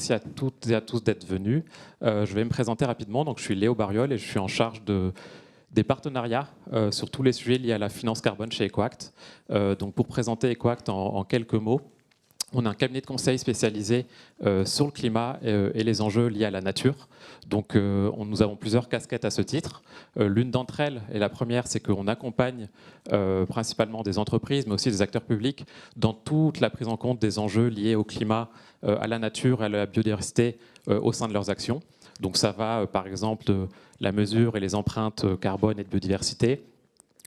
merci à toutes et à tous d'être venus. Je vais me présenter rapidement. Donc, je suis Léo Bariol et je suis en charge des partenariats sur tous les sujets liés à la finance carbone chez EcoAct. Donc, pour présenter EcoAct en quelques mots, on a un cabinet de conseil spécialisé sur le climat et les enjeux liés à la nature. Donc, nous avons plusieurs casquettes à ce titre. L'une d'entre elles, et la première, c'est qu'on accompagne principalement des entreprises, mais aussi des acteurs publics, dans toute la prise en compte des enjeux liés au climat, à la nature et à la biodiversité au sein de leurs actions. Donc, ça va, par exemple, de la mesure et les empreintes carbone et de biodiversité,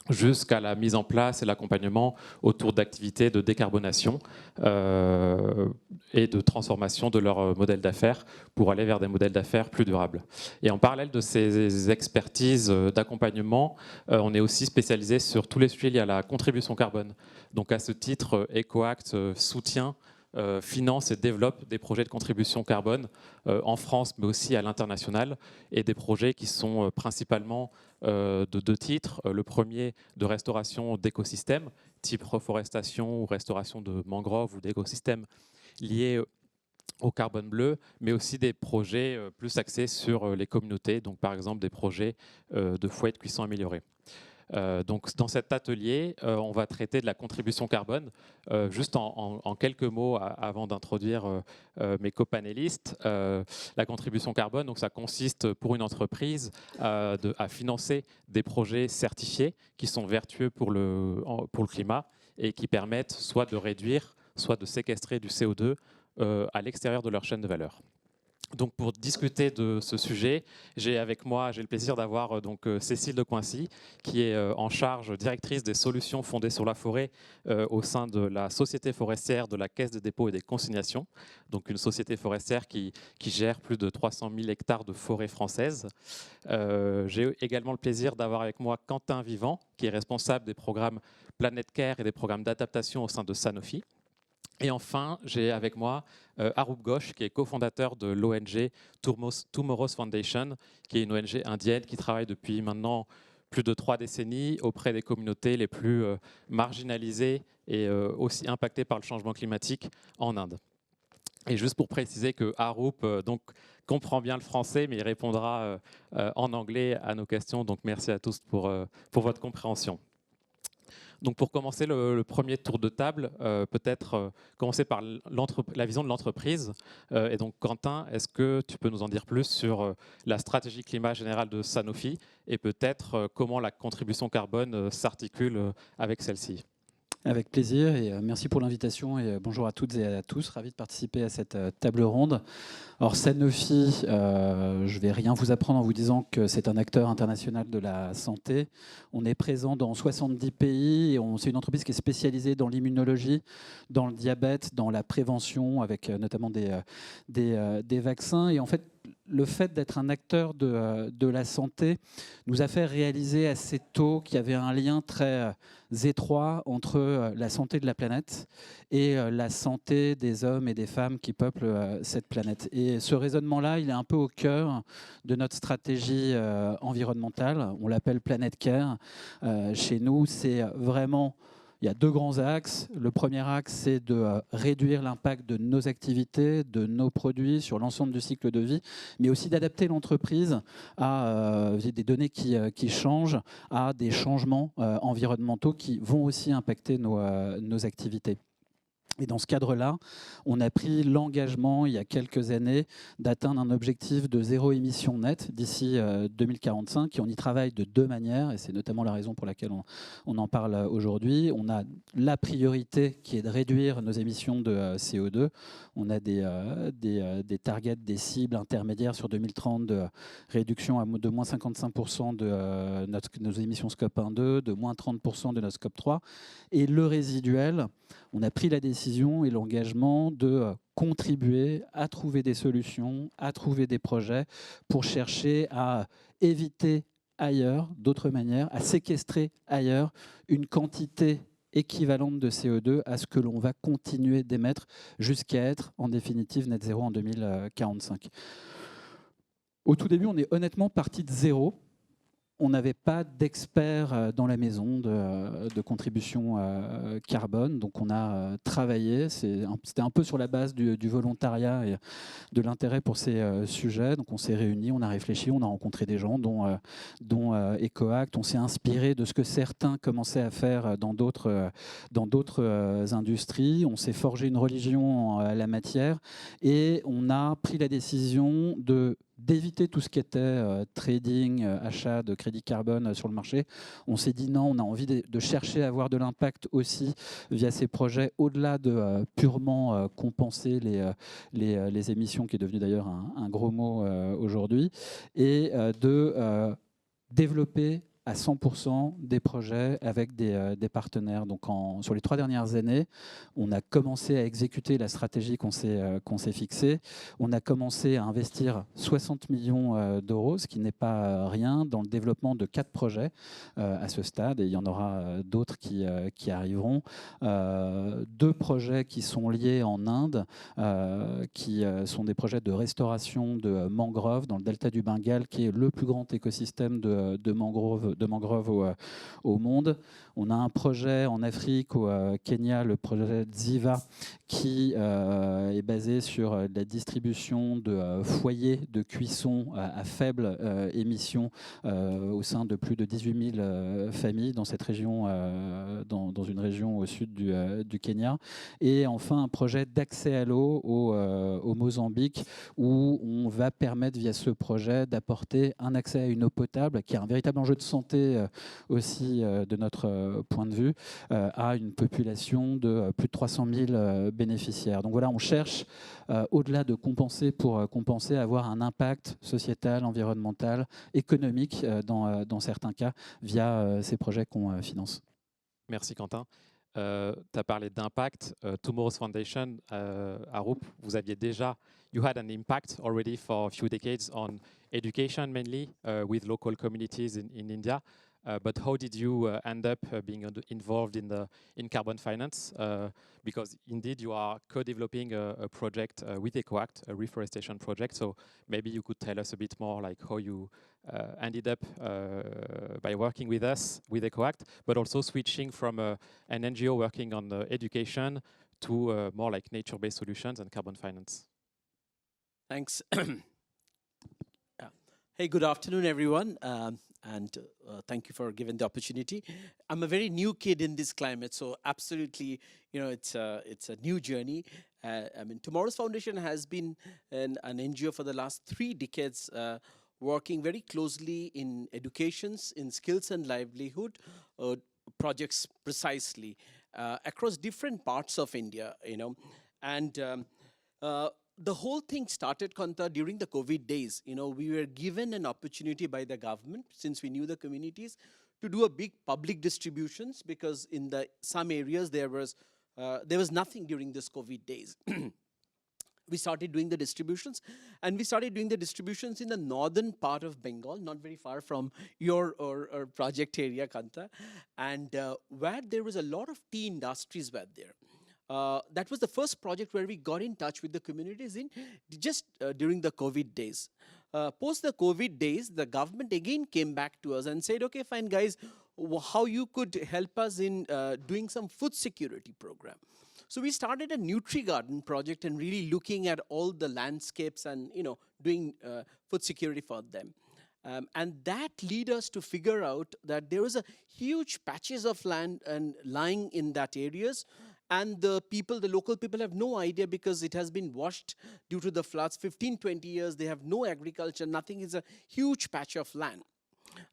jusqu'à la mise en place et l'accompagnement autour d'activités de décarbonation et de transformation de leur modèle d'affaires pour aller vers des modèles d'affaires plus durables. Et en parallèle de ces expertises d'accompagnement, on est aussi spécialisé sur tous les sujets liés à la contribution carbone. Donc à ce titre, EcoAct soutient, finance et développe des projets de contribution carbone en France, mais aussi à l'international, et des projets qui sont principalement de deux titres. Le premier, de restauration d'écosystèmes, type reforestation ou restauration de mangroves ou d'écosystèmes liés au carbone bleu, mais aussi des projets plus axés sur les communautés, donc par exemple des projets de foyers de cuisson améliorés. Donc, dans cet atelier, on va traiter de la contribution carbone. Juste en quelques mots, avant d'introduire mes copanélistes, la contribution carbone, donc ça consiste pour une entreprise à financer des projets certifiés qui sont vertueux pour le climat et qui permettent soit de réduire, soit de séquestrer du CO2 à l'extérieur de leur chaîne de valeur. Donc pour discuter de ce sujet, j'ai le plaisir d'avoir Cécile de Coincy, qui est en charge directrice des solutions fondées sur la forêt au sein de la Société forestière de la Caisse des dépôts et des consignations, donc une société forestière qui gère plus de 300 000 hectares de forêt française. J'ai également le plaisir d'avoir avec moi Quentin Vivant, qui est responsable des programmes Planet Care et des programmes d'adaptation au sein de Sanofi. Et enfin, j'ai avec moi Arup Ghosh, qui est cofondateur de l'ONG Tomorrow's Foundation, qui est une ONG indienne qui travaille depuis maintenant plus de 3 décennies auprès des communautés les plus marginalisées et aussi impactées par le changement climatique en Inde. Et juste pour préciser que Arup comprend bien le français, mais il répondra en anglais à nos questions. Donc merci à tous pour votre compréhension. Donc pour commencer le premier tour de table, peut-être commencer par la vision de l'entreprise. Et donc Quentin, est-ce que tu peux nous en dire plus sur la stratégie climat générale de Sanofi et peut-être comment la contribution carbone s'articule avec celle-ci ? Avec plaisir et merci pour l'invitation et bonjour à toutes et à tous. Ravi de participer à cette table ronde. Alors Sanofi, je ne vais rien vous apprendre en vous disant que c'est un acteur international de la santé. On est présent dans 70 pays et c'est une entreprise qui est spécialisée dans l'immunologie, dans le diabète, dans la prévention avec notamment des vaccins. Et en fait, le fait d'être un acteur de la santé nous a fait réaliser assez tôt qu'il y avait un lien très étroit entre la santé de la planète et la santé des hommes et des femmes qui peuplent cette planète. Et ce raisonnement-là, il est un peu au cœur de notre stratégie environnementale. On l'appelle Planet Care. Chez nous, c'est vraiment... Il y a 2 grands axes. Le premier axe, c'est de réduire l'impact de nos activités, de nos produits sur l'ensemble du cycle de vie, mais aussi d'adapter l'entreprise à des données qui changent, à des changements environnementaux qui vont aussi impacter nos activités. Et dans ce cadre-là, on a pris l'engagement, il y a quelques années, d'atteindre un objectif de 0 émission nette d'ici 2045. Et on y travaille de 2 manières, et c'est notamment la raison pour laquelle on en parle aujourd'hui. On a la priorité qui est de réduire nos émissions de CO2. On a des targets, des cibles intermédiaires sur 2030 de réduction de moins 55% de nos émissions Scope 1-2, de moins 30% de notre Scope 3. Et le résiduel, on a pris la décision et l'engagement de contribuer à trouver des solutions, à trouver des projets pour chercher à éviter ailleurs, d'autres manières, à séquestrer ailleurs une quantité équivalente de CO2 à ce que l'on va continuer d'émettre jusqu'à être en définitive net zéro en 2045. Au tout début, on est honnêtement parti de zéro. on n'avait pas d'experts dans la maison de contribution carbone, donc on a travaillé, c'était un peu sur la base du volontariat et de l'intérêt pour ces sujets, donc on s'est réunis, on a réfléchi, on a rencontré des gens, dont EcoAct, on s'est inspiré de ce que certains commençaient à faire dans d'autres industries, on s'est forgé une religion à la matière et on a pris la décision d'éviter tout ce qui était trading, achat de crédit carbone sur le marché. On s'est dit non, on a envie de chercher à avoir de l'impact aussi via ces projets, au-delà de purement compenser les émissions, qui est devenu d'ailleurs un gros mot aujourd'hui, et de développer à 100% des projets avec des partenaires. Donc sur les 3 dernières années, on a commencé à exécuter la stratégie qu'on s'est fixée. On a commencé à investir 60 millions d'euros, ce qui n'est pas rien, dans le développement de 4 projets à ce stade, et il y en aura d'autres qui arriveront. 2 projets qui sont liés en Inde, qui sont des projets de restauration de mangroves dans le delta du Bengale, qui est le plus grand écosystème de mangroves au monde. On a un projet en Afrique, au Kenya, le projet Ziva, qui est basé sur la distribution de foyers de cuisson à faible émission au sein de plus de 18 000 familles dans cette région, dans une région au sud du Kenya. Et enfin, un projet d'accès à l'eau au Mozambique, où on va permettre via ce projet d'apporter un accès à une eau potable, qui est un véritable enjeu de santé aussi de notre point de vue, à une population de plus de 300 000 bénéficiaires. Donc voilà, on cherche, au-delà de compenser, pour compenser, à avoir un impact sociétal, environnemental, économique dans certains cas, via ces projets qu'on finance. Merci Quentin. Tu as parlé d'impact. Tomorrow's Foundation, à Roop, vous aviez déjà, you had an impact already for a few decades on education mainly with local communities in India. But how did you end up being involved in carbon finance? Because indeed you are co-developing a project with EcoAct, a reforestation project. So maybe you could tell us a bit more like how you ended up by working with us, with EcoAct, but also switching from an NGO working on education to more like nature-based solutions and carbon finance. Thanks. Hey, good afternoon, everyone. And thank you for giving the opportunity. I'm a very new kid in this climate, so absolutely, it's a new journey. I mean, Tomorrow's Foundation has been an NGO for the last 3 decades, working very closely in educations, in skills and livelihood projects precisely across different parts of India, and the whole thing started, Kanta, during the COVID days. We were given an opportunity by the government, since we knew the communities, to do a big public distributions, because in some areas there was nothing during this COVID days. We started doing the distributions, and we started doing the distributions in the northern part of Bengal, not very far from your or project area, Kanta, and where there was a lot of tea industries were there. That was the first project where we got in touch with the communities during the COVID days. Post the COVID days, the government again came back to us and said, okay, fine, guys, how you could help us in doing some food security program. So we started a Nutri-Garden project and really looking at all the landscapes and, doing food security for them. And that led us to figure out that there was a huge patches of land and lying in that areas. And the local people have no idea, because it has been washed due to the floods. 15, 20 years, they have no agriculture, nothing. Is a huge patch of land.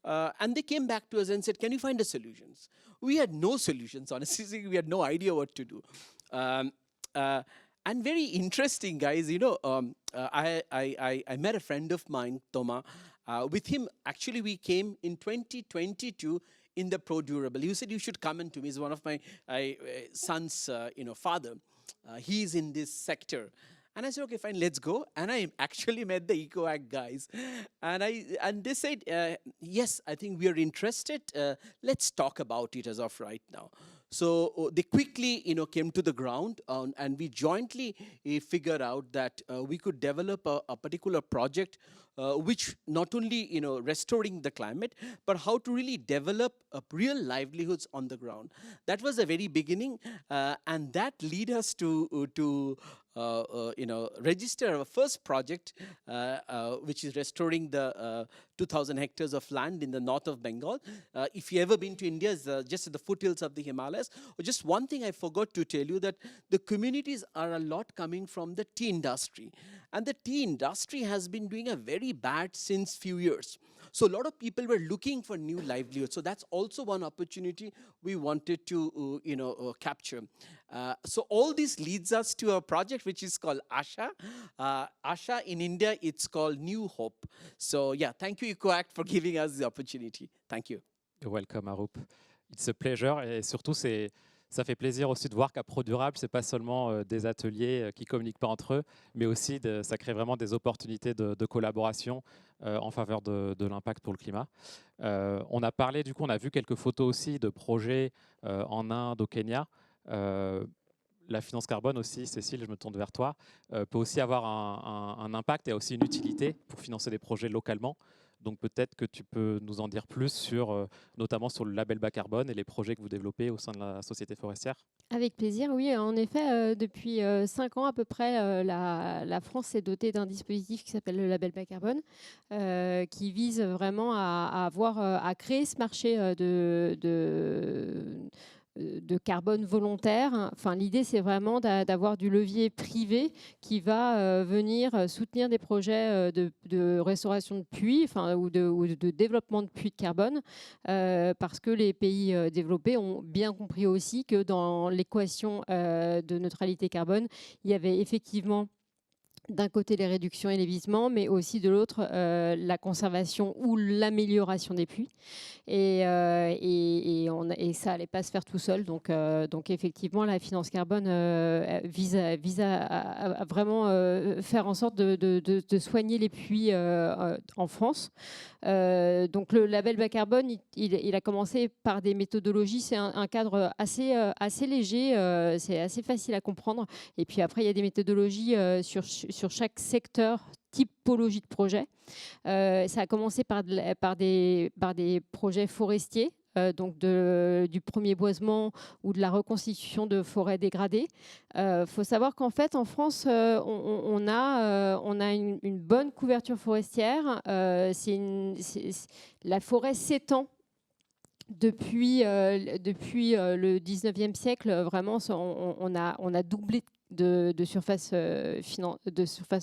And they came back to us and said, can you find us solutions? We had no solutions, honestly. We had no idea what to do. And very interesting, guys, I met a friend of mine, Toma. With him, actually, we came in 2022 in the ProDurable. You said you should come in to me. He's one of my son's, father. He's in this sector. And I said, okay, fine, let's go. And I actually met the EcoAct guys. And they said, yes, I think we are interested. Let's talk about it as of right now. So they quickly, came to the ground, and we jointly figured out that we could develop a particular project which not only, restoring the climate, but how to really develop real livelihoods on the ground. That was the very beginning, and that led us to register our first project, which is restoring the 2,000 hectares of land in the north of Bengal. If you ever been to India, it's just at the foothills of the Himalayas. Just one thing I forgot to tell you, that the communities are a lot coming from the tea industry. And the tea industry has been doing a very bad since few years. So a lot of people were looking for new livelihoods. So that's also one opportunity we wanted to, capture. So all this leads us to a project which is called Asha. Asha in India, it's called New Hope. So yeah, thank you EcoAct for giving us the opportunity. Thank you. You're welcome, Arup. It's a pleasure. Et surtout, ça fait plaisir aussi de voir qu'à ProDurable, ce n'est pas seulement des ateliers qui ne communiquent pas entre eux, mais aussi ça crée vraiment des opportunités de collaboration en faveur de l'impact pour le climat. On a parlé, du coup, on a vu quelques photos aussi de projets en Inde, au Kenya. La finance carbone aussi, Cécile, je me tourne vers toi, peut aussi avoir un impact et aussi une utilité pour financer des projets localement. Donc peut-être que tu peux nous en dire plus sur, notamment sur le label bas carbone et les projets que vous développez au sein de la société forestière. Avec plaisir, oui. En effet, depuis 5 ans à peu près, la France s'est dotée d'un dispositif qui s'appelle le label bas carbone, qui vise vraiment à créer ce marché de carbone volontaire. Enfin, l'idée, c'est vraiment d'avoir du levier privé qui va venir soutenir des projets de restauration de puits, ou de développement de puits de carbone, parce que les pays développés ont bien compris aussi que dans l'équation de neutralité carbone, il y avait effectivement d'un côté les réductions et l'évitement, mais aussi de l'autre la conservation ou l'amélioration des puits. Et ça n'allait pas se faire tout seul. Donc effectivement, la finance carbone vise à vraiment faire en sorte de soigner les puits en France. Donc le label bas carbone, il a commencé par des méthodologies. C'est un cadre assez léger, c'est assez facile à comprendre. Et puis après, il y a des méthodologies sur chaque secteur, typologie de projet. Ça a commencé par des projets forestiers, donc du premier boisement ou de la reconstitution de forêts dégradées. Faut savoir qu'en fait, en France, on a une bonne couverture forestière. La forêt s'étend depuis le 19e siècle. Vraiment, on a doublé de surface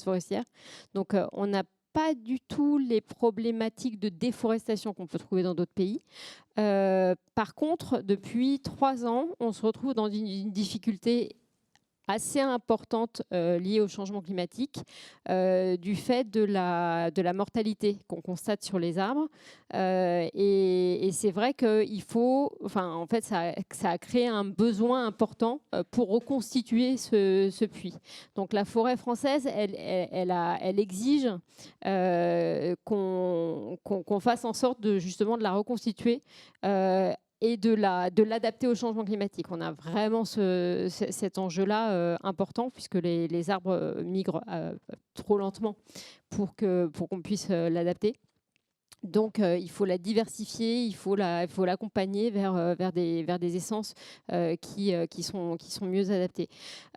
forestière. Donc, on n'a pas du tout les problématiques de déforestation qu'on peut trouver dans d'autres pays. Par contre, depuis 3 ans, on se retrouve dans une difficulté assez importante liée au changement climatique, du fait de la mortalité qu'on constate sur les arbres. Et c'est vrai qu'il faut, en fait, ça a créé un besoin important pour reconstituer ce puits. Donc la forêt française, elle exige qu'on fasse en sorte justement de la reconstituer et de l'adapter au changement climatique. On a vraiment cet enjeu-là important, puisque les arbres migrent trop lentement pour qu'on puisse l'adapter. Donc, il faut la diversifier, il faut l'accompagner vers des essences qui sont mieux adaptées.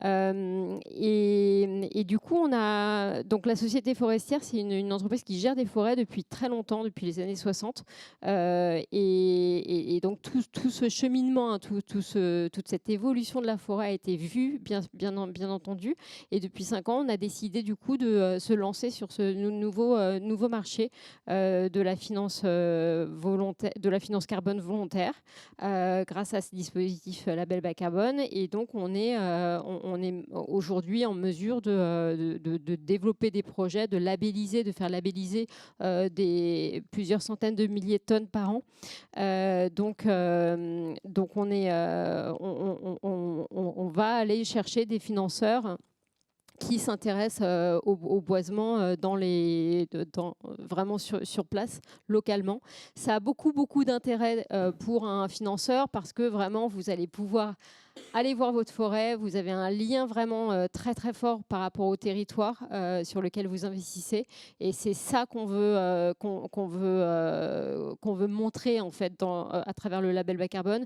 Et du coup, donc la société forestière, c'est une entreprise qui gère des forêts depuis très longtemps, depuis les années 60. Et donc, tout ce cheminement, toute cette évolution de la forêt a été vue, bien entendu. Et depuis 5 ans, on a décidé du coup de se lancer sur ce nouveau marché de la finance carbone volontaire grâce à ce dispositif label bas carbone. Et donc on est aujourd'hui en mesure de développer des projets, de faire labelliser plusieurs centaines de milliers de tonnes par an. Donc on va aller chercher des financeurs qui s'intéressent au boisement vraiment sur place, localement. Ça a beaucoup d'intérêt pour un financeur parce que vraiment, vous allez pouvoir aller voir votre forêt, vous avez un lien vraiment très fort par rapport au territoire sur lequel vous investissez, et c'est ça qu'on veut montrer en fait à travers le label bas carbone,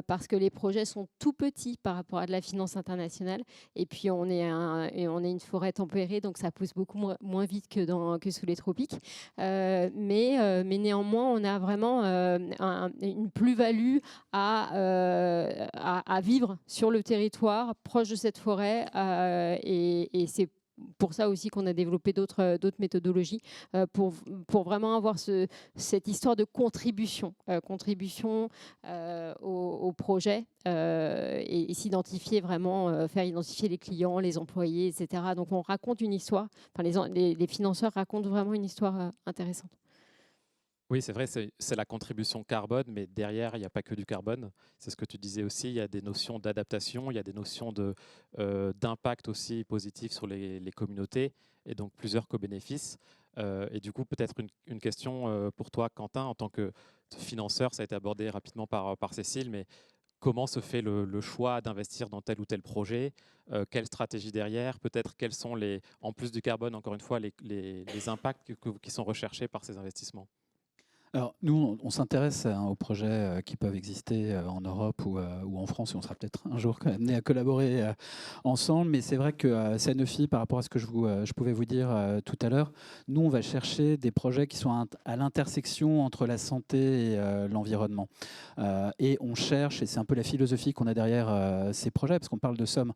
parce que les projets sont tout petits par rapport à de la finance internationale, et puis on est une forêt tempérée, donc ça pousse beaucoup moins vite que sous les tropiques, mais néanmoins on a vraiment une plus-value à vivre sur le territoire, proche de cette forêt, et c'est pour ça aussi qu'on a développé d'autres méthodologies pour vraiment avoir cette histoire de contribution au projet, et s'identifier vraiment, faire identifier les clients, les employés, etc. Donc on raconte une histoire, enfin les financeurs racontent vraiment une histoire intéressante. Oui, c'est vrai, c'est la contribution carbone, mais derrière, il n'y a pas que du carbone. C'est ce que tu disais aussi, il y a des notions d'adaptation, il y a des notions d'impact aussi positif sur les communautés, et donc plusieurs co-bénéfices. Et du coup, peut-être une question pour toi, Quentin, en tant que financeur, ça a été abordé rapidement par Cécile, mais comment se fait le choix d'investir dans tel ou tel projet? Quelle stratégie derrière? Peut-être quels sont, en plus du carbone, encore une fois, les impacts qui sont recherchés par ces investissements? Alors, nous, on s'intéresse aux projets qui peuvent exister en Europe ou en France, et on sera peut-être un jour amené à collaborer ensemble. Mais c'est vrai que Sanofi, par rapport à ce que je pouvais vous dire tout à l'heure, nous, on va chercher des projets qui sont à l'intersection entre la santé et l'environnement. Et on cherche, et c'est un peu la philosophie qu'on a derrière ces projets, parce qu'on parle de sommes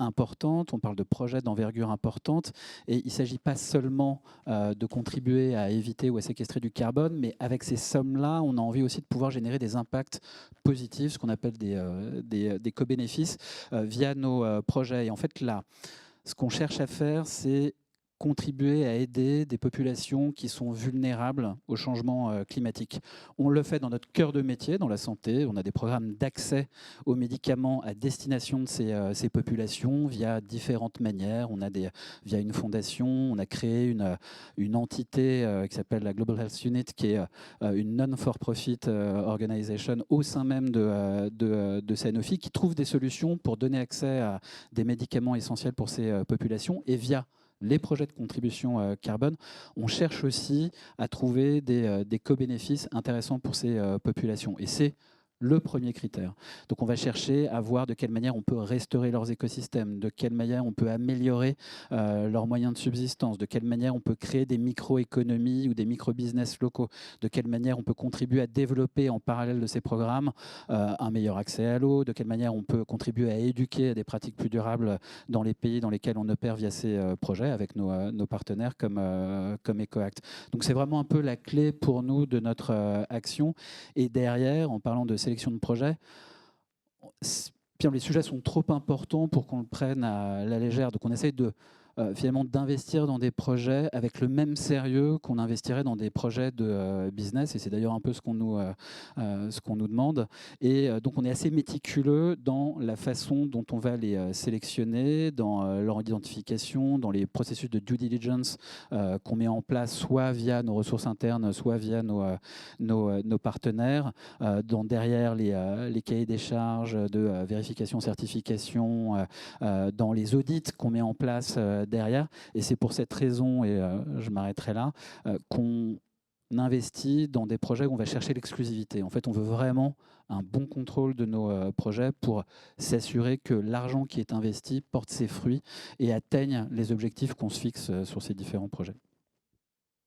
importante, on parle de projets d'envergure importante, et il ne s'agit pas seulement de contribuer à éviter ou à séquestrer du carbone, mais avec ces sommes-là, on a envie aussi de pouvoir générer des impacts positifs, ce qu'on appelle des co-bénéfices, via nos projets. Et en fait, là, ce qu'on cherche à faire, c'est contribuer à aider des populations qui sont vulnérables au changement climatique. On le fait dans notre cœur de métier, dans la santé. On a des programmes d'accès aux médicaments à destination de ces populations via différentes manières. Via une fondation, on a créé une entité qui s'appelle la Global Health Unit, qui est une non-for-profit organization au sein même de Sanofi, qui trouve des solutions pour donner accès à des médicaments essentiels pour ces populations. Et via les projets de contribution carbone, on cherche aussi à trouver des co-bénéfices intéressants pour ces populations. Et c'est le premier critère. Donc on va chercher à voir de quelle manière on peut restaurer leurs écosystèmes, de quelle manière on peut améliorer leurs moyens de subsistance, de quelle manière on peut créer des micro-économies ou des micro-business locaux, de quelle manière on peut contribuer à développer en parallèle de ces programmes un meilleur accès à l'eau, de quelle manière on peut contribuer à éduquer à des pratiques plus durables dans les pays dans lesquels on opère via ces projets avec nos partenaires comme EcoAct. Donc c'est vraiment un peu la clé pour nous de notre action. Et derrière, en parlant de sélection de projets, les sujets sont trop importants pour qu'on le prenne à la légère. Donc on essaye finalement d'investir dans des projets avec le même sérieux qu'on investirait dans des projets de business, et c'est d'ailleurs un peu ce qu'on nous demande. Et donc on est assez méticuleux dans la façon dont on va les sélectionner, dans leur identification, dans les processus de due diligence qu'on met en place, soit via nos ressources internes, soit via nos partenaires, derrière les cahiers des charges de vérification, certification, dans les audits qu'on met en place derrière. Et c'est pour cette raison, et je m'arrêterai là, qu'on investit dans des projets où on va chercher l'exclusivité. En fait, on veut vraiment un bon contrôle de nos projets pour s'assurer que l'argent qui est investi porte ses fruits et atteigne les objectifs qu'on se fixe sur ces différents projets.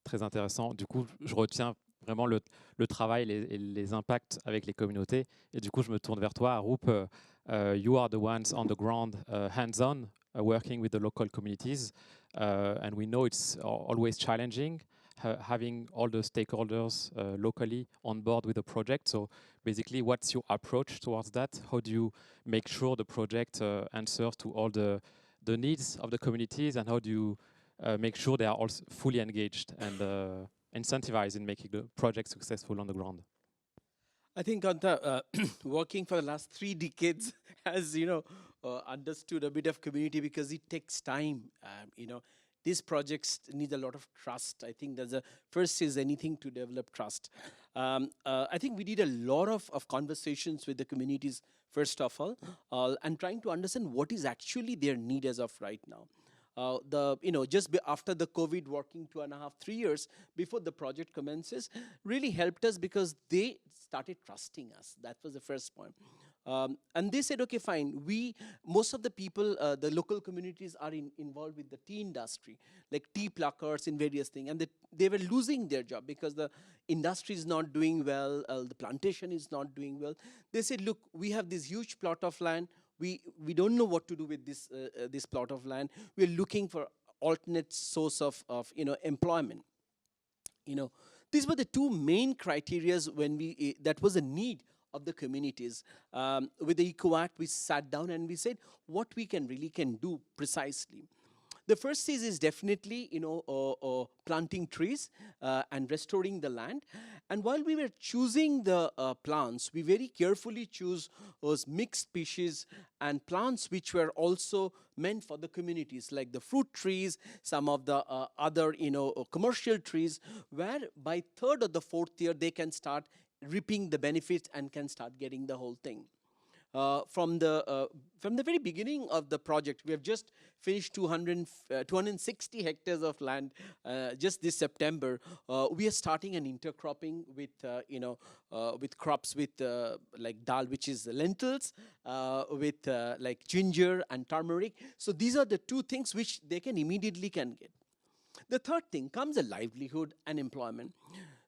Très intéressant. Du coup, je retiens vraiment le travail et les impacts avec les communautés. Et du coup, je me tourne vers toi, Arup. You are the ones on the ground, hands-on, working with the local communities. And we know it's always challenging having all the stakeholders locally on board with the project. So basically, what's your approach towards that? How do you make sure the project answers to all the needs of the communities, and how do you make sure they are also fully engaged and incentivized in making the project successful on the ground? I think on the working for the last 3 decades as understood a bit of community because it takes time. These projects need a lot of trust. I think that's the first is anything to develop trust. I think we did a lot of conversations with the communities, first of all, and trying to understand what is actually their need as of right now. After the COVID, working 2.5, 3 years before the project commences, really helped us because they started trusting us. That was the first point. And they said, okay, fine. Most of the people, the local communities are involved with the tea industry, like tea pluckers in various things. And they were losing their job because the industry is not doing well, the plantation is not doing well. They said, look, we have this huge plot of land. We don't know what to do with this plot of land. We're looking for alternate source of employment. These were the two main criteria when that was a need of the communities. With the Eco Act, we sat down and we said what we can do precisely. The first is definitely planting trees and restoring the land. And while we were choosing the plants, we very carefully choose those mixed species and plants which were also meant for the communities, like the fruit trees, some of the other commercial trees, where by third or the fourth year they can start reaping the benefits and can start getting the whole thing. From the very beginning of the project, we have just finished 260 hectares of land just this September. We are starting an intercropping with crops with like dal, which is lentils, with like ginger and turmeric. So these are the two things which they can immediately get. The third thing comes a livelihood and employment.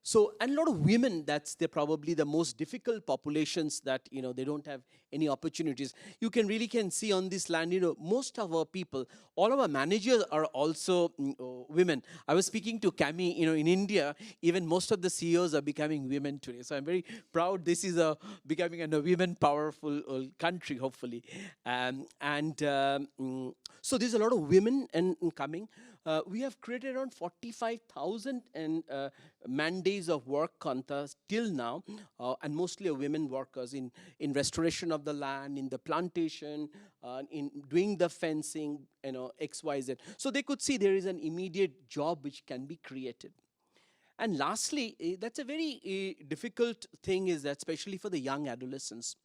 So, and a lot of women, they're probably the most difficult populations that, they don't have any opportunities. You can see on this land, most of our people, all of our managers are also women. I was speaking to Cami, in India, even most of the CEOs are becoming women today. So I'm very proud this is becoming a women powerful country, hopefully. So there's a lot of women coming. We have created around 45,000 man days of work, Kanta, till now, and mostly women workers in restoration of the land, in the plantation, in doing the fencing, XYZ. So they could see there is an immediate job which can be created. And lastly, that's a very difficult thing, is that especially for the young adolescents.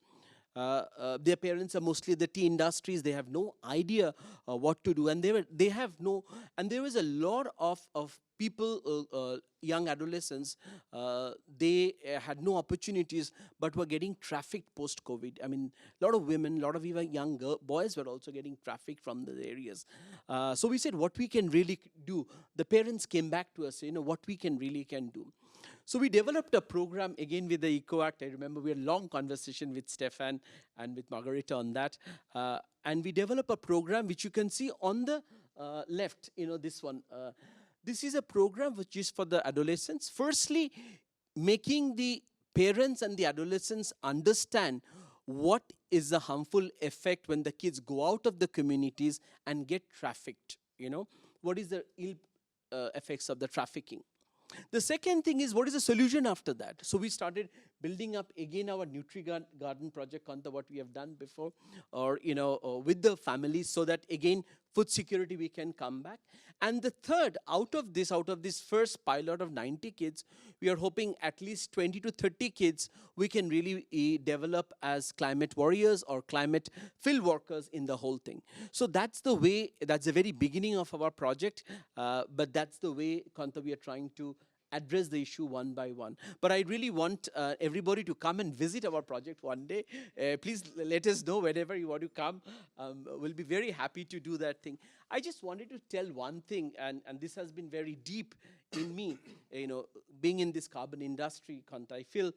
Their parents are mostly the tea industries. They have no idea what to do, and they have no. And there was a lot of people, young adolescents. They had no opportunities, but were getting trafficked post-COVID. I mean, a lot of women, a lot of even young boys were also getting trafficked from the areas. So we said, what we can really do. The parents came back to us, what we can do. So we developed a program, again with the Eco Act. I remember we had a long conversation with Stefan and with Margarita on that. And we developed a program which you can see on the left, this one. This is a program which is for the adolescents. Firstly, making the parents and the adolescents understand what is the harmful effect when the kids go out of the communities and get trafficked. What is the ill effects of the trafficking? The second thing is, what is the solution after that? So we started building up again our Nutri-Garden project, Kanta, what we have done before, or with the families, so that again food security we can come back. And the third, out of this first pilot of 90 kids, we are hoping at least 20 to 30 kids we can really develop as climate warriors or climate field workers in the whole thing. So that's the way, that's the very beginning of our project, but that's the way, Kanta, we are trying to address the issue one by one. But I really want everybody to come and visit our project one day. Please let us know whenever you want to come. We'll be very happy to do that thing. I just wanted to tell one thing, and this has been very deep in me, being in this carbon industry, Kanta. I feel,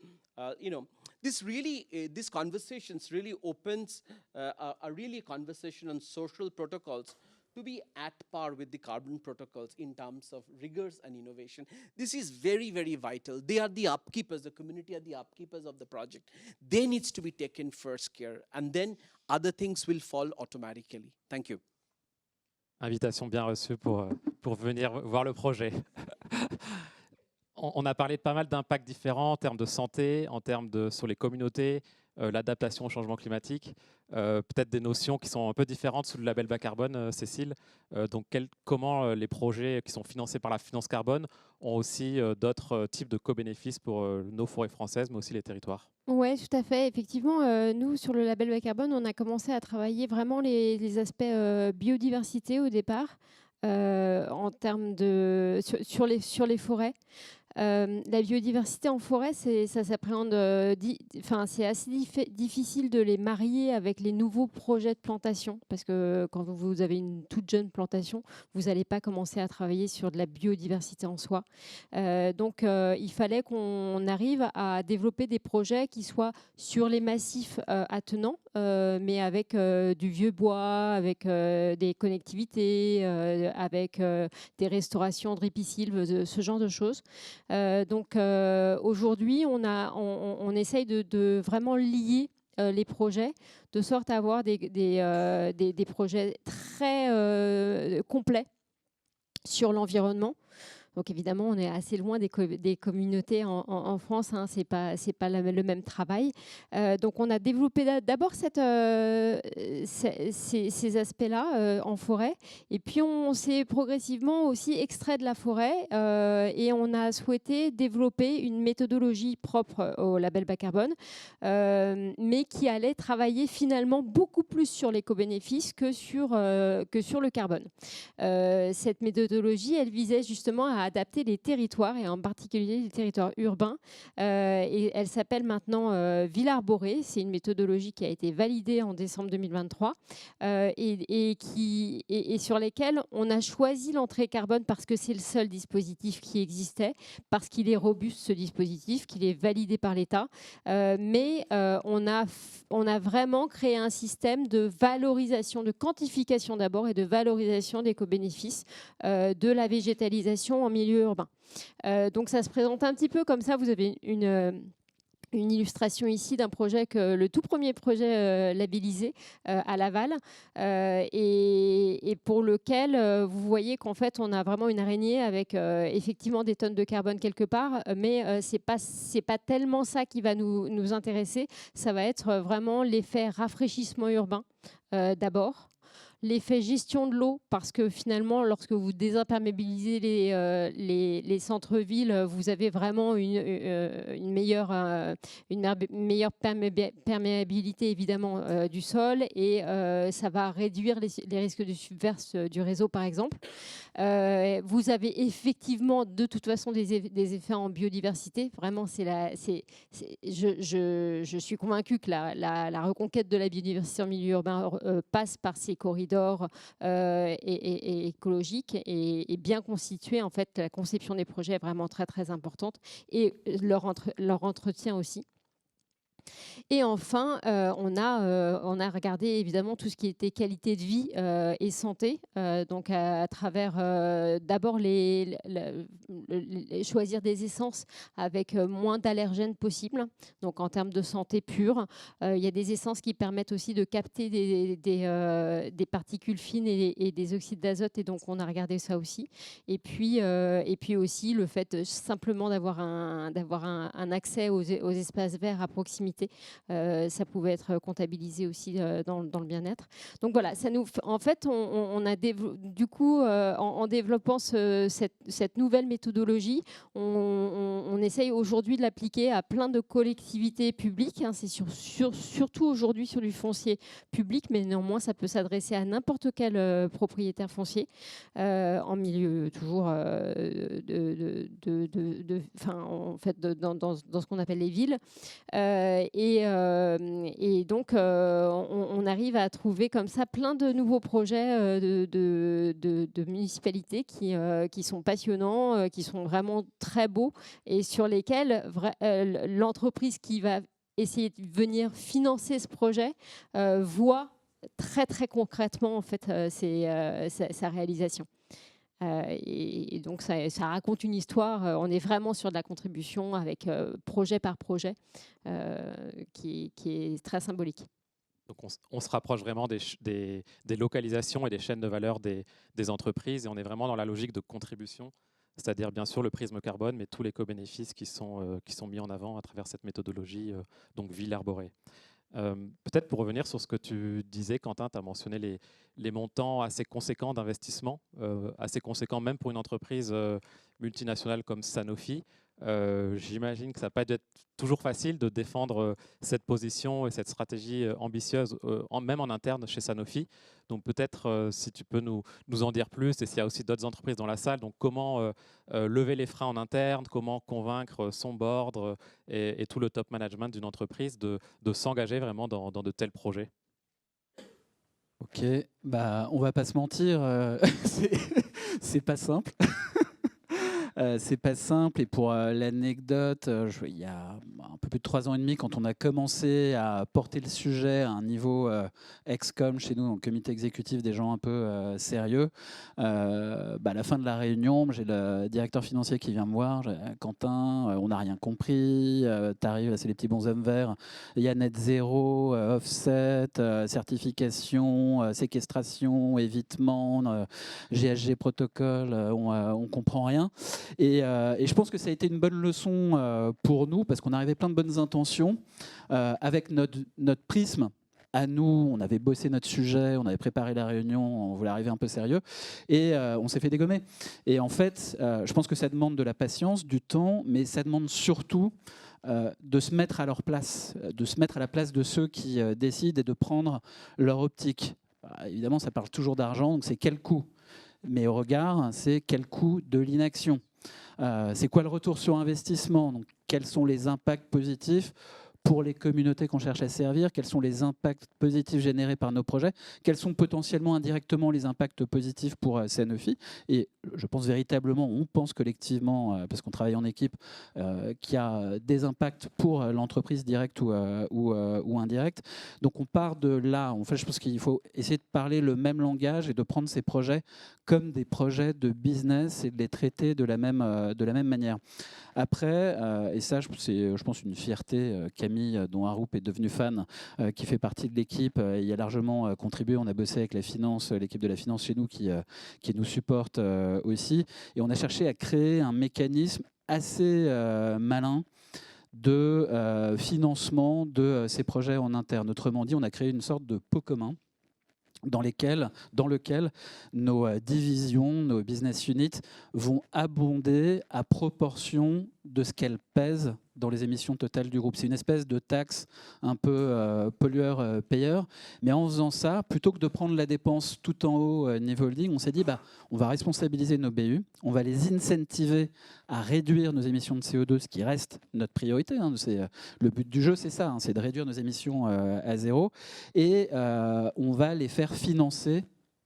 this conversations really opens a really conversation on social protocols to be at par with the carbon protocols in terms of rigors and innovation. This is very, very vital. They are the upkeepers, the community are the upkeepers of the project. They needs to be taken first care, and then other things will fall automatically. Thank you. Invitation bien reçue pour venir voir le projet. On a parlé de pas mal d'impacts différents en termes de santé, sur les communautés, l'adaptation au changement climatique, peut-être des notions qui sont un peu différentes sous le label bas carbone, Cécile. Donc comment les projets qui sont financés par la finance carbone ont aussi d'autres types de co-bénéfices pour nos forêts françaises, mais aussi les territoires. Oui, tout à fait. Effectivement, nous, sur le label bas carbone, on a commencé à travailler vraiment les aspects biodiversité au départ, en termes de, sur les forêts. La biodiversité en forêt, ça s'appréhende, c'est assez difficile de les marier avec les nouveaux projets de plantation, parce que quand vous avez une toute jeune plantation, vous n'allez pas commencer à travailler sur de la biodiversité en soi. Donc, il fallait qu'on arrive à développer des projets qui soient sur les massifs attenants, mais avec du vieux bois, avec des connectivités, avec des restaurations de ripisylves, ce genre de choses. Donc aujourd'hui, on essaye de vraiment lier les projets, de sorte à avoir des projets très complets sur l'environnement. Donc évidemment, on est assez loin des communautés en France, hein, c'est pas le même travail. Donc on a développé d'abord ces aspects-là en forêt, et puis on s'est progressivement aussi extrait de la forêt et on a souhaité développer une méthodologie propre au label bas carbone, mais qui allait travailler finalement beaucoup plus sur l'éco-bénéfice que sur le carbone. Cette méthodologie, elle visait justement à adapter les territoires, et en particulier les territoires urbains. Et elle s'appelle maintenant Ville Arborée. C'est une méthodologie qui a été validée en décembre 2023 et sur lesquelles on a choisi l'entrée carbone parce que c'est le seul dispositif qui existait, parce qu'il est robuste, ce dispositif, qu'il est validé par l'État. Mais on a vraiment créé un système de valorisation, de quantification d'abord, et de valorisation des co-bénéfices de la végétalisation en milieu urbain. Donc ça se présente un petit peu comme ça. Vous avez une illustration ici d'un projet, le tout premier projet labellisé à Laval, et pour lequel vous voyez qu'en fait on a vraiment une araignée avec effectivement des tonnes de carbone quelque part, mais c'est pas tellement ça qui va nous intéresser. Ça va être vraiment l'effet rafraîchissement urbain d'abord. L'effet gestion de l'eau, parce que finalement, lorsque vous désimperméabilisez les centres-villes, vous avez vraiment une meilleure perméabilité évidemment du sol, et ça va réduire les risques de submerse du réseau, par exemple. Vous avez effectivement de toute façon des effets en biodiversité. Vraiment, je suis convaincue que la reconquête de la biodiversité en milieu urbain passe par ces corridors et écologiques, et bien constitués. En fait, la conception des projets est vraiment très très importante, et leur entretien aussi. Et enfin, on a regardé évidemment tout ce qui était qualité de vie et santé, donc à travers d'abord choisir des essences avec moins d'allergènes possibles, donc en termes de santé pure. Il y a des essences qui permettent aussi de capter des particules fines et des oxydes d'azote, et donc on a regardé ça aussi. Et puis aussi le fait simplement d'avoir un accès aux espaces verts à proximité. Ça pouvait être comptabilisé aussi dans le bien-être. Donc voilà, en fait, on a du coup, en développant cette nouvelle méthodologie, on essaye aujourd'hui de l'appliquer à plein de collectivités publiques. Hein. C'est surtout aujourd'hui sur du foncier public, mais néanmoins, ça peut s'adresser à n'importe quel propriétaire foncier, en milieu toujours en fait, dans ce qu'on appelle les villes. Et donc, on arrive à trouver comme ça plein de nouveaux projets de municipalités qui sont passionnants, qui sont vraiment très beaux, et sur lesquels l'entreprise qui va essayer de venir financer ce projet voit très très concrètement en fait sa réalisation. Et donc ça raconte une histoire. On est vraiment sur de la contribution avec projet par projet qui est très symbolique. Donc on se rapproche vraiment des localisations et des chaînes de valeur des entreprises, et on est vraiment dans la logique de contribution, c'est-à-dire bien sûr le prisme carbone, mais tous les co-bénéfices qui sont mis en avant à travers cette méthodologie, donc Ville Arborée. Peut-être pour revenir sur ce que tu disais, Quentin, tu as mentionné les montants assez conséquents d'investissement, assez conséquents même pour une entreprise multinationale comme Sanofi. J'imagine que ça n'a pas dû être toujours facile de défendre cette position et cette stratégie ambitieuse, même en interne chez Sanofi. Donc peut-être si tu peux nous en dire plus, et s'il y a aussi d'autres entreprises dans la salle, donc comment lever les freins en interne, comment convaincre son board et tout le top management d'une entreprise de s'engager vraiment dans de tels projets. Ok, bah, on va pas se mentir, c'est pas simple. C'est pas simple, et pour l'anecdote, il y a un peu plus de 3 ans et demi, quand on a commencé à porter le sujet à un niveau ex-com chez nous, dans le comité exécutif, des gens un peu sérieux, à la fin de la réunion, j'ai le directeur financier qui vient me voir, Quentin, on n'a rien compris, t'arrives, c'est les petits bonshommes verts, il y a net zéro, offset, certification, séquestration, évitement, GHG protocole, on comprend rien. Et je pense que ça a été une bonne leçon pour nous, parce qu'on arrivait plein de bonnes intentions, avec notre prisme. À nous, on avait bossé notre sujet, on avait préparé la réunion, on voulait arriver un peu sérieux, et on s'est fait dégommer. Et en fait, je pense que ça demande de la patience, du temps, mais ça demande surtout de se mettre à leur place, de se mettre à la place de ceux qui décident et de prendre leur optique. Évidemment, ça parle toujours d'argent, donc c'est quel coût ? Mais au regard, c'est quel coût de l'inaction ? C'est quoi le retour sur investissement ? Donc, quels sont les impacts positifs pour les communautés qu'on cherche à servir? Quels sont les impacts positifs générés par nos projets? Quels sont potentiellement indirectement les impacts positifs pour Sanofi? Et je pense véritablement, on pense collectivement, parce qu'on travaille en équipe, qu'il y a des impacts pour l'entreprise directe ou indirecte. Donc on part de là. En fait, je pense qu'il faut essayer de parler le même langage et de prendre ces projets comme des projets de business et de les traiter de la même manière. Après, et ça, c'est, je pense, une fierté, Camille, dont Arup est devenu fan, qui fait partie de l'équipe, y a largement contribué. On a bossé avec la finance, l'équipe de la finance chez nous qui nous supporte aussi. Et on a cherché à créer un mécanisme assez malin de financement de ces projets en interne. Autrement dit, on a créé une sorte de pot commun dans lequel nos divisions, nos business units vont abonder à proportion de ce qu'elles pèsent dans les émissions totales du groupe. C'est une espèce de taxe un peu pollueur-payeur. Mais en faisant ça, plutôt que de prendre la dépense tout en haut niveau holding, on s'est dit on va responsabiliser nos BU, on va les incentiver à réduire nos émissions de CO2, ce qui reste notre priorité. Le but du jeu, c'est ça, c'est de réduire nos émissions à zéro. Et on va les faire financer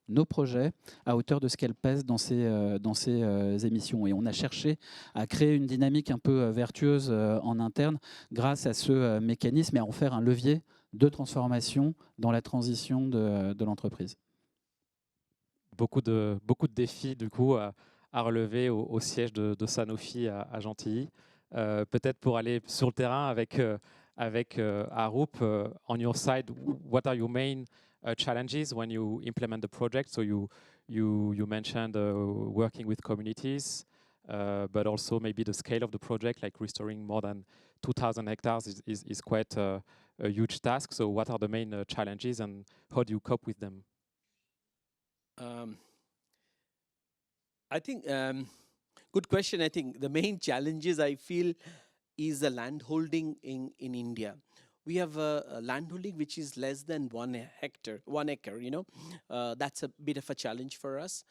nos projets à hauteur de ce qu'elles pèsent dans ces émissions. Et on a cherché à créer une dynamique un peu vertueuse en interne grâce à ce mécanisme et à en faire un levier de transformation dans la transition de l'entreprise. Beaucoup de défis du coup à relever au siège de Sanofi à Gentilly. Peut-être pour aller sur le terrain avec Arup, on your side, what are your main challenges when you implement the project? So you mentioned working with communities, but also maybe the scale of the project, like restoring more than 2,000 hectares is quite a huge task. So what are the main challenges and how do you cope with them? I think, good question. I think the main challenges I feel is the land holding in India. We have a land holding which is less than 1 acre, that's a bit of a challenge for us.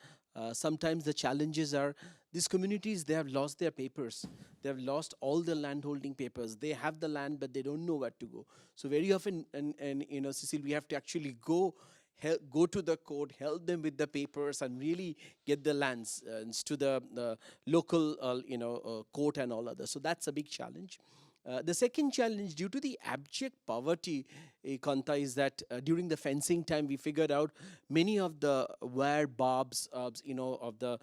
Sometimes the challenges are these communities, they have lost their papers. They have lost all the land holding papers. They have the land, but they don't know where to go. So very often, and Cecile, we have to actually go to the court, help them with the papers, and really get the lands to the local, court and all others. So that's a big challenge. The second challenge, due to the abject poverty, Kanta, is that during the fencing time, we figured out many of the wire barbs, of the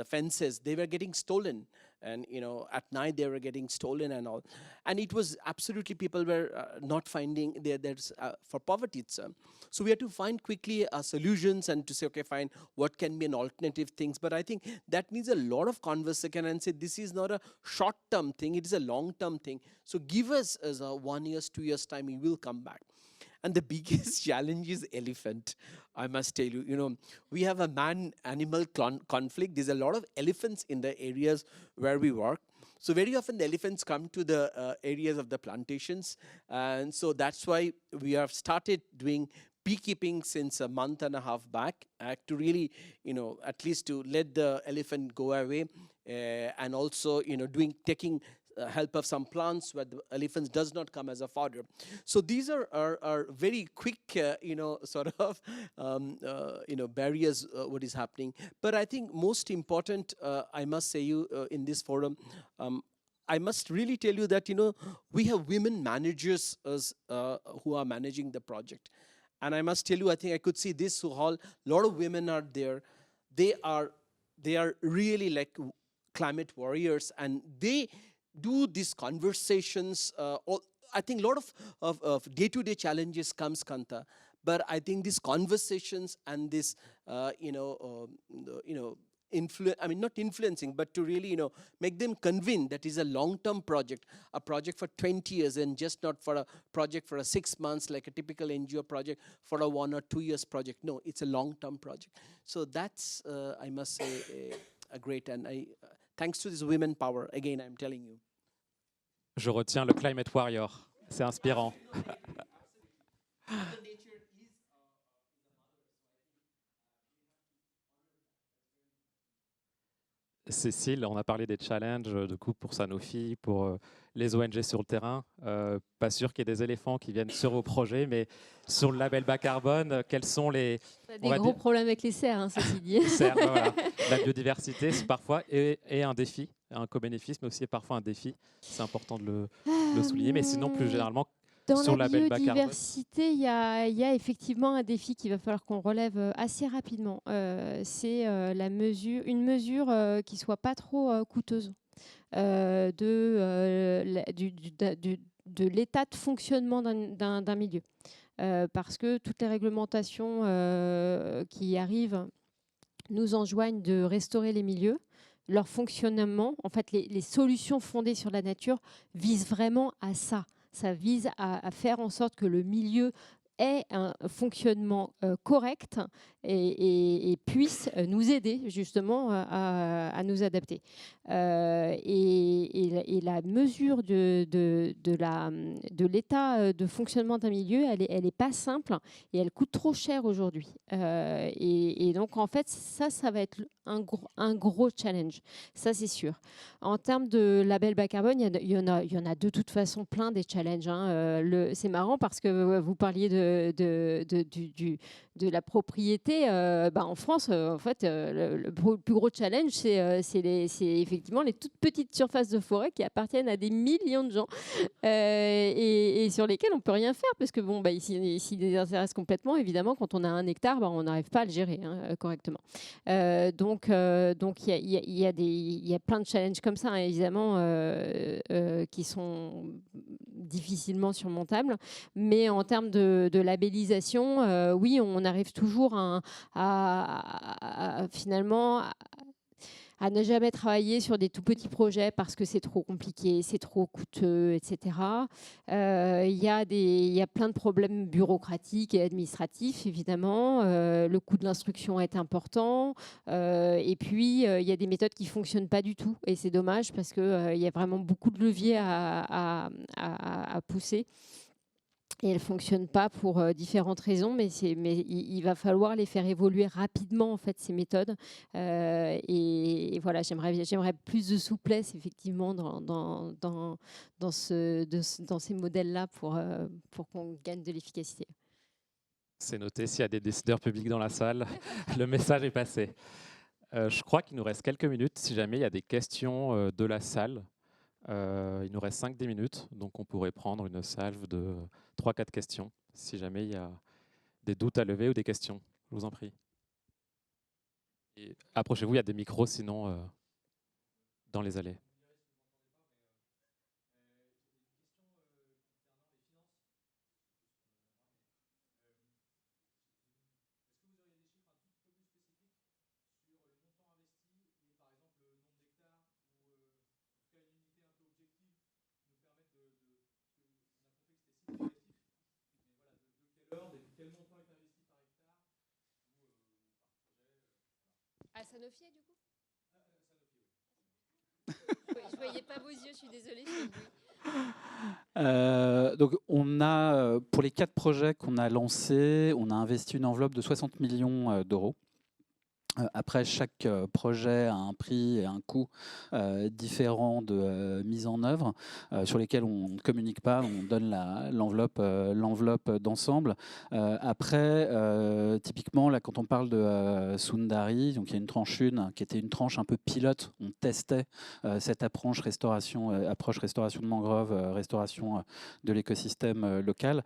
fences, they were getting stolen. and at night they were getting stolen and all, and it was absolutely, people were not finding there's for poverty itself. So we had to find quickly solutions and to say, okay, fine, what can be an alternative things. But I think that needs a lot of conversation and say this is not a short-term thing, it is a long-term thing. So give us as a 1 year, 2 years time, we will come back. And the biggest challenge is elephant. I must tell you, we have a man-animal conflict. There's a lot of elephants in the areas where we work. So very often the elephants come to the areas of the plantations. And so that's why we have started doing beekeeping since a month and a half back to really, at least to let the elephant go away, and also, taking help of some plants where the elephants does not come as a fodder. So these are very quick, sort of, barriers, what is happening. But I think most important, I must say you in this forum, I must really tell you that, we have women managers who are managing the project. And I must tell you, I think I could see this hall, a lot of women are there. They are really like climate warriors, and they do these conversations. I think a lot of day-to-day challenges comes, Kanta, but I think these conversations and this, not influencing, but to really, make them convinced that is a long-term project, a project for 20 years, and just not for a project for 6 months, like a typical NGO project for a 1 or 2 years project. No, it's a long-term project. So that's, I must say, a great, and thanks to this women power, again, I'm telling you. Je retiens le Climate Warrior. C'est inspirant. Cécile, on a parlé des challenges du coup pour Sanofi, pour les ONG sur le terrain. Pas sûr qu'il y ait des éléphants qui viennent sur vos projets, mais sur le label bas carbone, quels sont les... On a des gros problèmes avec les cerfs, hein, ceci dit. Cerfs, voilà. La biodiversité, c'est parfois et un défi, un co-bénéfice, mais aussi parfois un défi. C'est important de le souligner, mais sinon plus généralement... Dans sur la label biodiversité, il y a effectivement un défi qu'il va falloir qu'on relève assez rapidement. C'est une mesure qui ne soit pas trop coûteuse de l'état de fonctionnement d'un milieu. Parce que toutes les réglementations qui arrivent nous enjoignent de restaurer les milieux. Leur fonctionnement, en fait, les solutions fondées sur la nature visent vraiment à ça. Ça vise à faire en sorte que le milieu ait un fonctionnement correct et puisse nous aider justement à nous adapter. Et la mesure de l'état de fonctionnement d'un milieu, elle n'est pas simple et elle coûte trop cher aujourd'hui. Et donc en fait, ça va être un gros challenge, ça c'est sûr. En termes de label bas carbone, il y en a de toute façon plein des challenges. Hein. C'est marrant parce que vous parliez de la propriété. En France, en fait, le plus gros challenge, c'est effectivement les toutes petites surfaces de forêt qui appartiennent à des millions de gens et sur lesquelles on ne peut rien faire parce que s'ils désintéressent complètement, évidemment, quand on a 1 hectare, on n'arrive pas à le gérer correctement. Donc il y a plein de challenges comme ça, hein, évidemment, qui sont difficilement surmontables. Mais en termes de labellisation, oui, on arrive toujours finalement à ne jamais travailler sur des tout petits projets parce que c'est trop compliqué, c'est trop coûteux, etc. Il y a plein de problèmes bureaucratiques et administratifs, évidemment. Le coût de l'instruction est important. Et puis, il y a des méthodes qui ne fonctionnent pas du tout. Et c'est dommage parce qu'il y a vraiment beaucoup de leviers à pousser. Et elles ne fonctionnent pas pour différentes raisons, mais il va falloir les faire évoluer rapidement, en fait, ces méthodes. Et voilà, j'aimerais plus de souplesse, effectivement, dans ces modèles-là pour qu'on gagne de l'efficacité. C'est noté, s'il y a des décideurs publics dans la salle, le message est passé. Je crois qu'il nous reste quelques minutes, si jamais il y a des questions de la salle. Il nous reste 5-10 minutes, donc on pourrait prendre une salve de 3-4 questions, si jamais il y a des doutes à lever ou des questions. Je vous en prie. Approchez-vous, il y a des micros, sinon dans les allées. À Sanofi, du coup? Oui, je voyais pas vos yeux, je suis désolée. Donc on a, pour les 4 projets qu'on a lancés, on a investi une enveloppe de 60 millions d'euros. Après, chaque projet a un prix et un coût différent de mise en œuvre, sur lesquels on ne communique pas, on donne l'enveloppe d'ensemble. Après, typiquement, là, quand on parle de Sundari, donc il y a une tranche 1 qui était une tranche un peu pilote, on testait cette approche restauration de mangrove, restauration de l'écosystème local.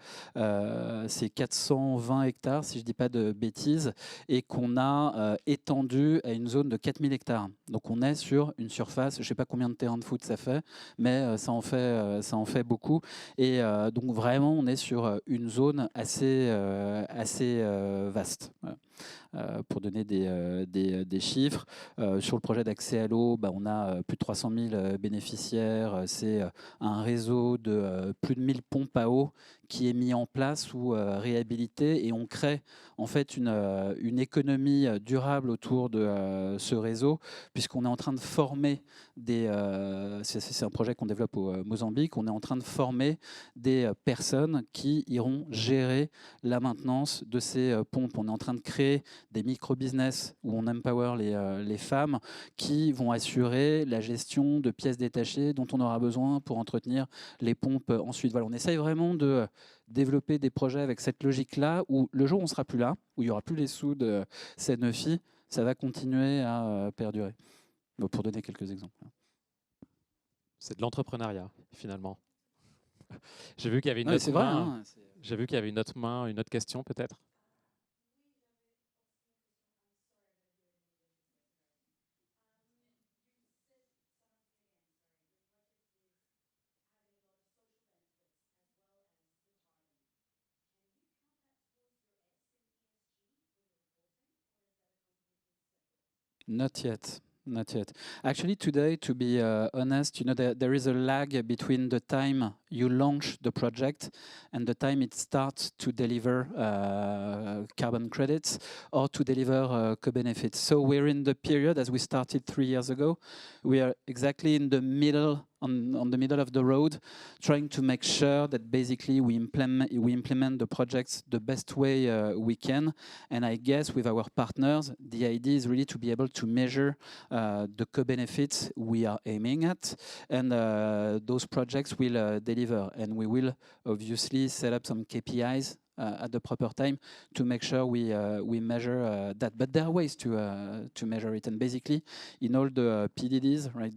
C'est 420 hectares, si je ne dis pas de bêtises, et qu'on a étendu à une zone de 4000 hectares. Donc on est sur une surface, je ne sais pas combien de terrains de foot ça fait, mais ça en fait beaucoup. Et donc vraiment, on est sur une zone assez vaste. Voilà. Pour donner des chiffres, sur le projet d'accès à l'eau, on a plus de 300 000 bénéficiaires. C'est un réseau de plus de 1000 pompes à eau qui est mis en place ou réhabilité, et on crée en fait une économie durable autour de ce réseau, puisqu'on est en train de former c'est un projet qu'on développe au Mozambique, on est en train de former des personnes qui iront gérer la maintenance de ces pompes. On est en train de créer des micro-business où on empower les femmes qui vont assurer la gestion de pièces détachées dont on aura besoin pour entretenir les pompes ensuite. Voilà, on essaye vraiment de développer des projets avec cette logique-là, où le jour où on ne sera plus là, où il n'y aura plus les sous de Sanofi, ça va continuer à perdurer. Donc, pour donner quelques exemples. C'est de l'entrepreneuriat, finalement. J'ai vu qu'il y avait une Non, autre c'est vrai, main. hein, J'ai vu qu'il y avait une autre main, une autre question peut-être. Not yet. Not yet. Actually, today, to be honest, there is a lag between the time you launch the project and the time it starts to deliver carbon credits or to deliver co-benefits. So we're in the period, as we started 3 years ago, we are exactly in the middle, on the middle of the road, trying to make sure that basically we implement the projects the best way we can. And I guess with our partners, the idea is really to be able to measure the co-benefits we are aiming at, and those projects will deliver. And we will obviously set up some KPIs at the proper time to make sure we measure that. But there are ways to measure it. And basically, in all the PDDs, right,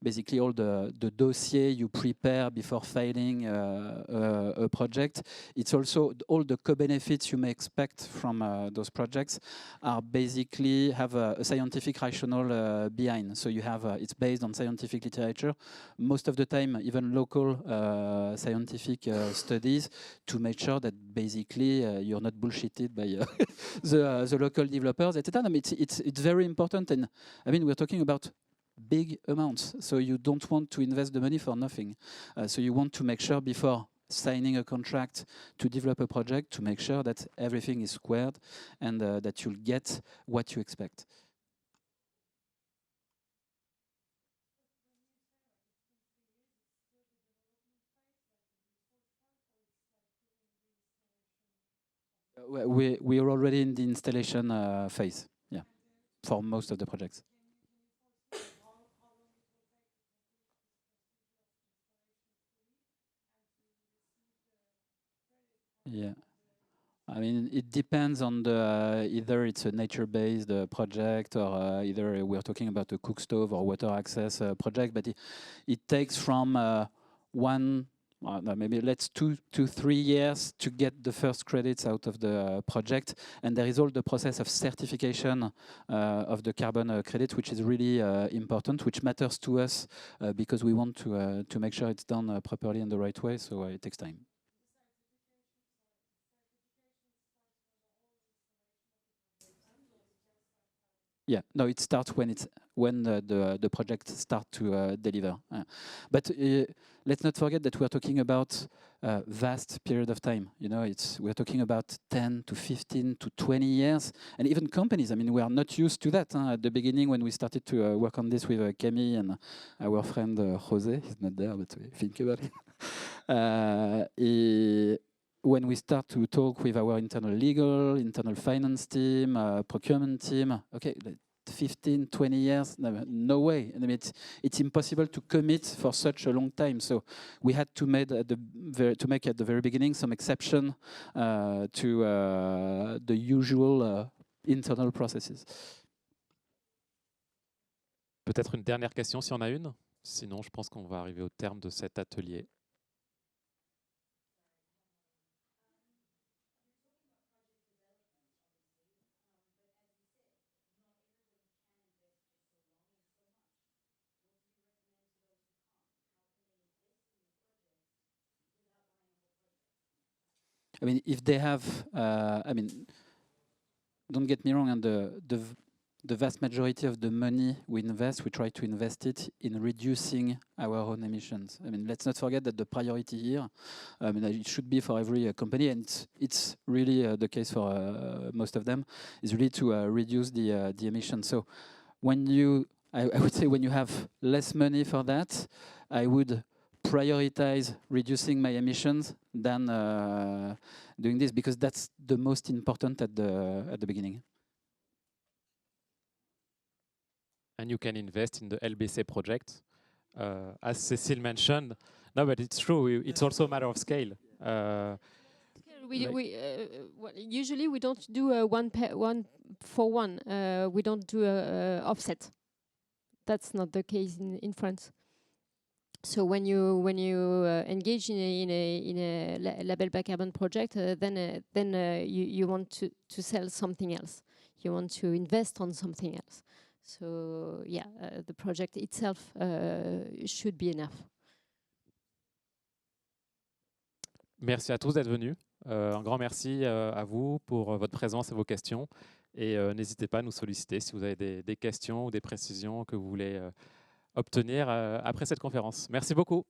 basically all the dossier you prepare before filing a project, it's also all the co-benefits you may expect from those projects are basically have a scientific rationale behind. So you have it's based on scientific literature, most of the time even local scientific studies, to make sure that basically you're not bullshitted by the local developers, etc. I mean, it's very important, and I mean we're talking about big amounts, so you don't want to invest the money for nothing. So you want to make sure before signing a contract to develop a project to make sure that everything is squared and that you'll get what you expect. We are already in the installation phase, yeah, for most of the projects. Yeah, I mean, it depends on the either it's a nature-based project or either we're talking about a cook stove or water access project, but it takes from no, maybe let's 2 to 3 years to get the first credits out of the project. And there is all the process of certification of the carbon credit, which is really important, which matters to us because we want to make sure it's done properly in the right way. So it takes time. Yeah, no, it starts when the project starts to deliver. But let's not forget that we're talking about a vast period of time. You know, we're talking about 10 to 15 to 20 years, and even companies. I mean, we are not used to that. At the beginning, when we started to work on this with Camille and our friend Jose, he's not there, but we think about it. When we start to talk with our internal legal, internal finance team, procurement team, okay, 15, 20 years, no way. I mean, it's impossible to commit for such a long time. So we had to make at the very beginning some exception to the usual internal processes. Peut-être une dernière question si on a une. Sinon, je pense qu'on va arriver au terme de cet atelier. I mean, if they have, I mean, don't get me wrong, and the vast majority of the money we invest, we try to invest it in reducing our own emissions. I mean, let's not forget that the priority here, I mean, it should be for every company, and it's really the case for most of them, is really to reduce the emissions. So when I would say when you have less money for that, I would prioritize reducing my emissions than doing this, because that's the most important at the beginning. And you can invest in the LBC project. As Cécile mentioned, no, but it's true, it's also a matter of scale. Usually we don't do one for one. We don't do offset. That's not the case in France. So when you engage in a label by carbon project, then you want to sell something else. You want to invest on something else. So yeah, the project itself should be enough. Merci à tous d'être venus. Un grand merci à vous pour votre présence et vos questions. Et n'hésitez pas à nous solliciter si vous avez des questions ou des précisions que vous voulez obtenir après cette conférence. Merci beaucoup.